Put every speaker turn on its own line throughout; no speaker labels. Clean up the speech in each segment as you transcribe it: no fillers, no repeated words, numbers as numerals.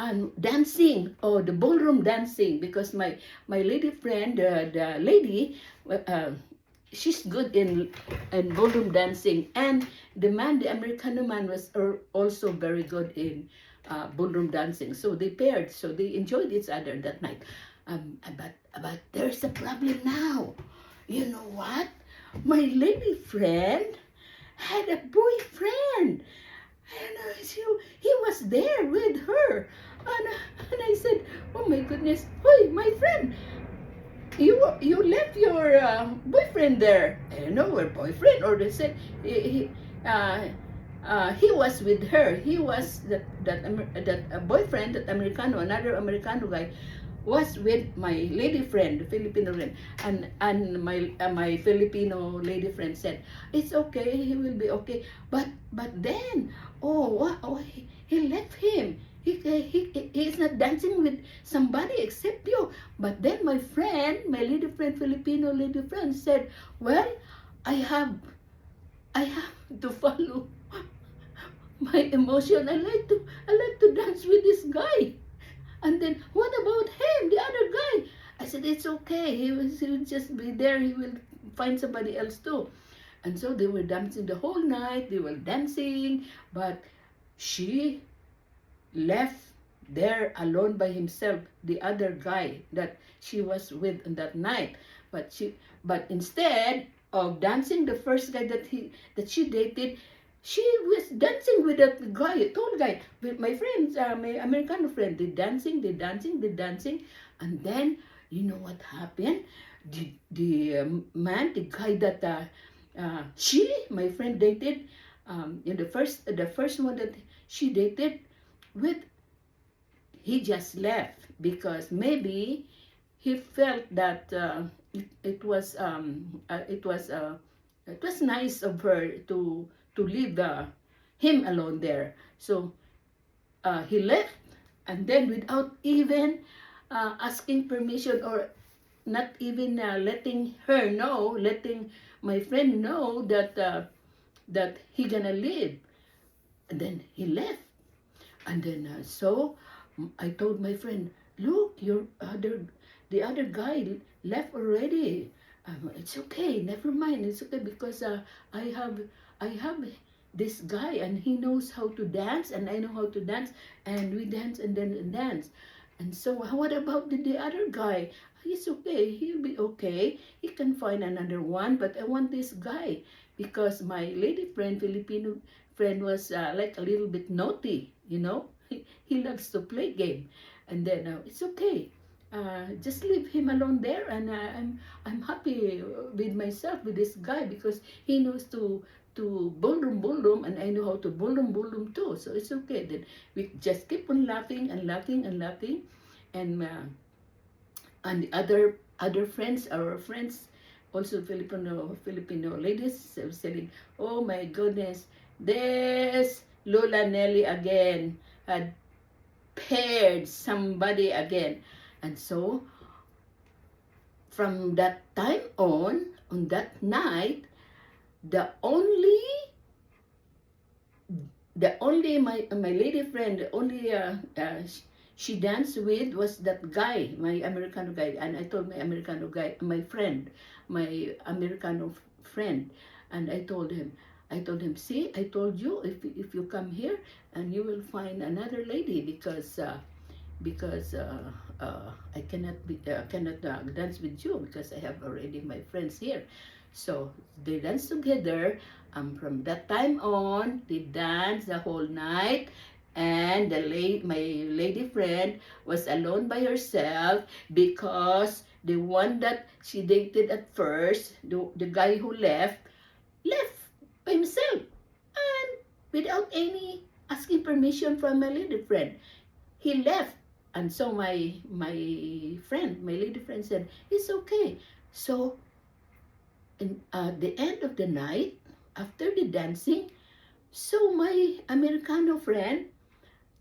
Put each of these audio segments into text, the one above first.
and dancing, or the ballroom dancing, because my lady friend, the lady, uh, she's good in ballroom dancing, and the man, the Americano man, was also very good in ballroom dancing. So they paired, so they enjoyed each other that night. But there's a problem now. You know what? My lady friend had a boyfriend, and he was there with her. And I said, oh my goodness, hey, my friend, you left your boyfriend there. I don't know, her boyfriend, or they said he was with her. He was that boyfriend, that Americano, another Americano guy, was with my lady friend, Filipino friend, and my Filipino lady friend said, it's okay, he will be okay. But then, he left him. He's not dancing with somebody except you. But then my friend, my lady friend, Filipino lady friend, said, well, I have to follow my emotion. I like to dance with this guy. And then, what about him, the other guy? I said, it's okay. He will just be there. He will find somebody else too. And so they were dancing the whole night. They were dancing, but she left there alone by himself, the other guy that she was with on that night. But instead of dancing the first guy that she dated, she was dancing with that guy, tall guy, with my friends, my American friend. They dancing, and then you know what happened? The man, the guy that my friend dated, in the first one that she dated with, he just left because maybe he felt that it was nice of her to leave him alone there. So he left, and then without even asking permission, or not even letting my friend know that he gonna leave, and then he left. And then I told my friend, look, the other guy left already. It's okay, never mind. It's okay because I have this guy, and he knows how to dance, and I know how to dance, and we dance and then dance. And so what about the other guy? He's okay. He'll be okay. He can find another one, but I want this guy because my lady friend, Filipino friend, was like a little bit naughty, you know. He loves to play game, and then it's okay. Just leave him alone there, and I'm happy with myself with this guy because he knows to ballroom, and I know how to ballroom too. So it's okay. Then we just keep on laughing and laughing and laughing, and the other friends, our friends, also Filipino ladies, saying, "Oh my goodness, there's Lola Nelly again, had paired somebody again." And so from that time on that night, the only my lady friend, the only she danced with was that guy, my Americano guy. And I told my Americano guy, my Americano friend, and I told him, see, I told you, if you come here, and you will find another lady because I cannot dance with you because I have already my friends here. So they dance together. From that time on, they danced the whole night, and my lady friend was alone by herself because the one that she dated at first, the guy who left by himself, and without any asking permission from my lady friend. He left. And so my lady friend said, it's okay. So at the end of the night, after the dancing, so my Americano friend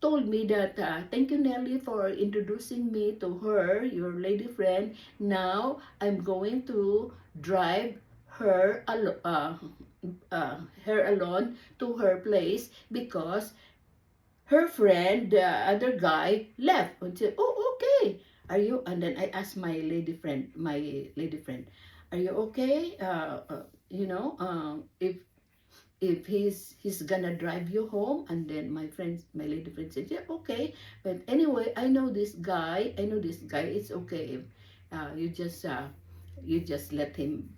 told me that, thank you, Nelly, for introducing me to her, your lady friend. Now I'm going to drive her alone to her place because her friend, the other guy, left and said, "Oh, okay. Are you?" And then I asked my lady friend, "Are you okay? If he's gonna drive you home?" And then my lady friend said, "Yeah, okay. But anyway, I know this guy. It's okay if you just let him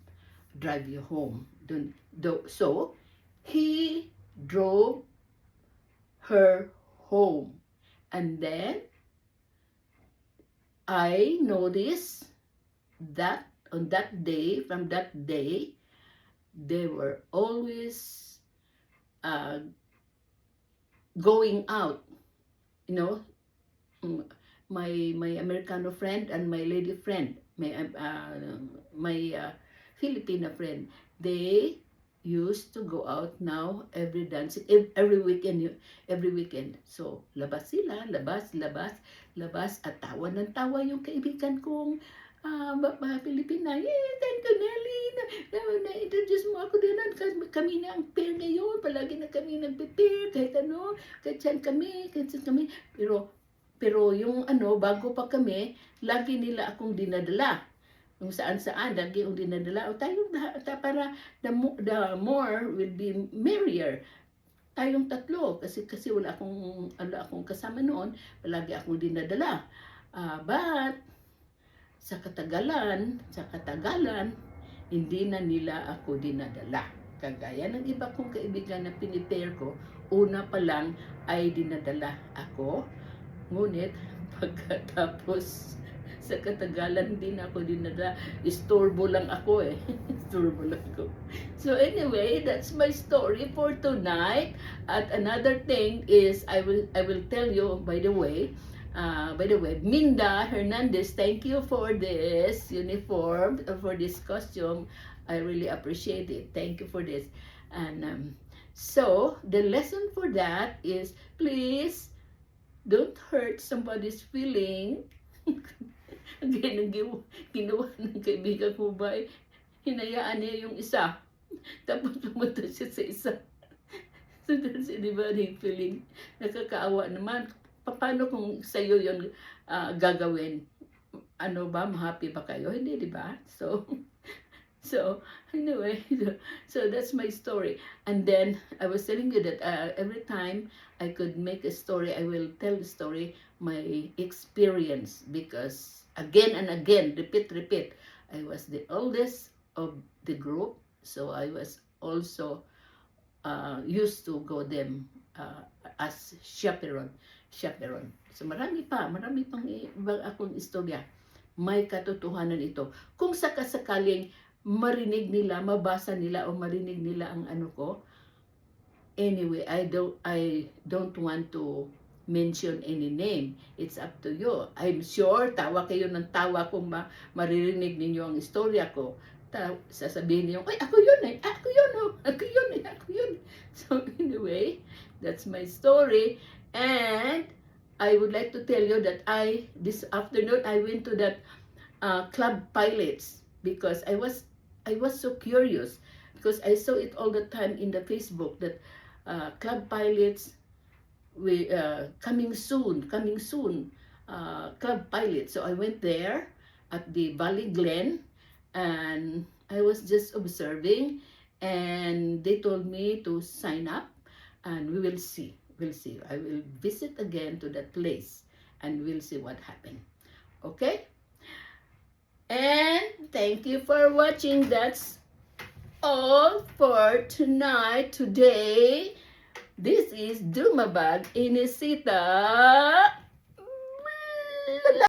drive you home." So he drove her home, and then I noticed that from that day, they were always uh, going out. You know, mm, my Americano friend and my lady friend, my Filipina friend, they used to go out now every dancing every weekend so labas sila, labas at tawa ng tawa yung kaibigan kong Pilipina. "Yeah, thank you, Nelly, na-introduce mo ako din, kasi kami na ang pair ngayon, palagi na kami nagpe-pair kahit saan kami, pero yung bago pa kami, lagi nila akong dinadala kung saan-saan, lagi akong dinadala. O tayo, para the more will be merrier. Tayong tatlo, kasi wala akong kasama noon, palagi akong dinadala. But sa katagalan, hindi na nila ako dinadala. Kagaya ng iba kong kaibigan na pinipair ko, una pa lang ay dinadala ako. Ngunit pagkatapos sa katagalan, hindi na ako dinadala. Istorbo lang ako eh. Istorbo lang ako. So anyway, that's my story for tonight. At another thing is, I will tell you, by the way, Minda Hernandez, thank you for this uniform, for this costume. I really appreciate it. Thank you for this. And so the lesson for that is, please don't hurt somebody's feeling. Again, ang ginawa ng kaibigan ko ba, hinayaan niya yung isa. Tapos pumunta siya sa isa. So that's di ba, feeling nakakaawa naman. Paano kung sa'yo yun gagawin? Ano ba, happy ba kayo? Hindi, di ba? So anyway, so that's my story. And then I was telling you that every time I could make a story, I will tell the story, my experience, because again and again, repeat, I was the oldest of the group, so I was also used to go them as chaperone. So marami pang akong istorya. May katotohanan ito. Kung sakasakaling marinig nila, mabasa nila o marinig nila ang ko. Anyway, I don't want to mention any name. It's up to you. I'm sure tawa kayo ng tawa kung maririnig ninyo ang istorya ko. Sasabihin niyo, "Ay, ako yun eh. Ako yun." So anyway, that's my story. And I would like to tell you that this afternoon I went to that Club Pilots, because I was so curious, because I saw it all the time in the Facebook that Club Pilots coming soon, Club Pilots. So I went there at the Valley Glen, and I was just observing, and they told me to sign up, and we will see. I will visit again to that place, and we'll see what happened. Okay? And thank you for watching. That's all for today. This is Dumabag Inisita.